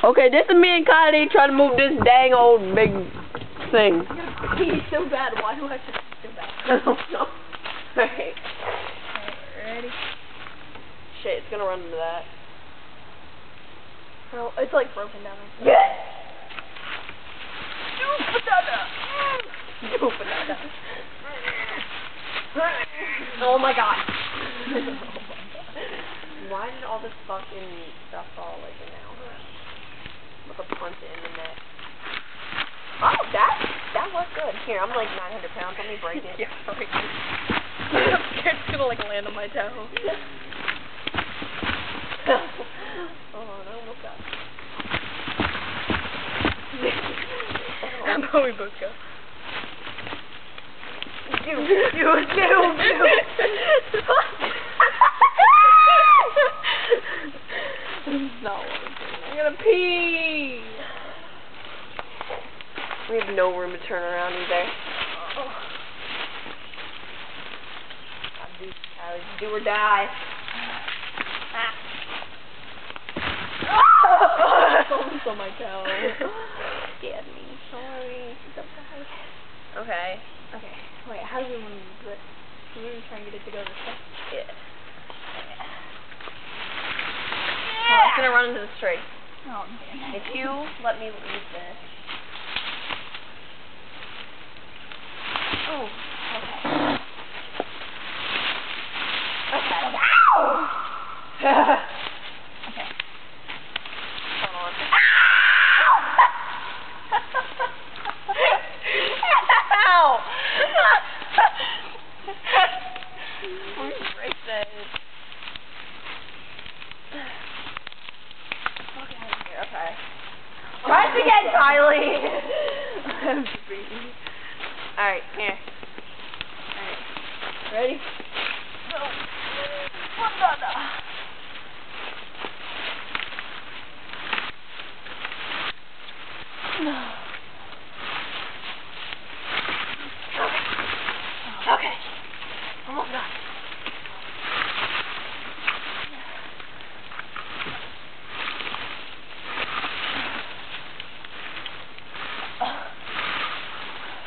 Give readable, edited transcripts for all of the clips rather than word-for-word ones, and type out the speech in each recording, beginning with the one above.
Okay, this is me and Kylie trying to move this dang old big thing. Pee so bad. Why do I have to pee so bad? I don't know. Alright. Ready? Shit, it's gonna run into that. Oh, it's like broken down. Yes! Do banana. Oh my god. Why did all this fucking stuff fall like in now? Look, a punch it in the net. Oh, that was good. Here, I'm like 900 pounds. Let me break it. Yeah, break it. I'm scared it's gonna like land on my toe. Oh, no, almost got it. How about we both go? Do. No, I'm gonna pee. We have no room to turn around either. Do or die. Almost on my toe. Scared me. Sorry. Okay. Okay. Wait, how do we want to move this? Can we try and get it to go this way? Yeah. Oh, it's gonna run into the tree. Oh, man. If you let me leave this. Oh, okay. Okay. Okay. Hold on. Ow! Break this. Okay. Rise again, Kylie! Alright, here. Alright. Ready? Go. Banana. Okay. Almost done.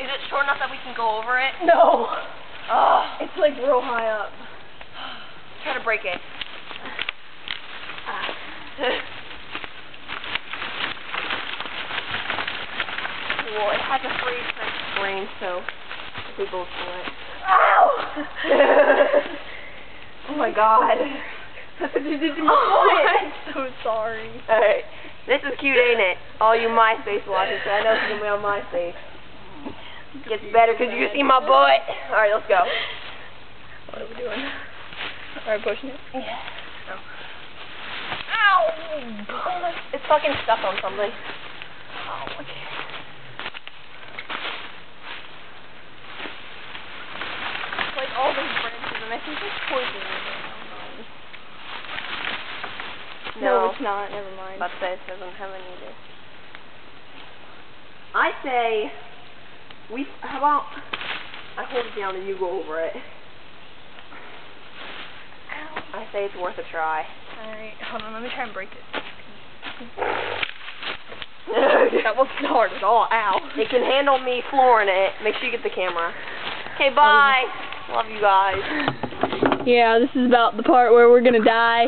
Is it short enough that we can go over it? No. Oh. It's like real high up. Try to break it. Well, it has a free screen, so we both do it. Ow! Oh my god. That's what you did to me. I'm so sorry. Alright. This is cute, ain't it? All you MySpace watchers, I know it's gonna be on MySpace. Gets better because you can see my butt. Alright, let's go. What are we doing? Alright, pushing it? Yeah. Oh. Ow! It's fucking stuck on something. Oh, okay. It's like all these branches, and I think it's poison. I don't know. No, it's not. Never mind. But this doesn't have any of this. I say, how about I hold it down and you go over it. Ow. I say it's worth a try. Alright, hold on, let me try and break it. That wasn't hard at all. Ow. It can handle me flooring it. Make sure you get the camera. Okay, bye. Love you guys. Yeah, this is about the part where we're gonna die.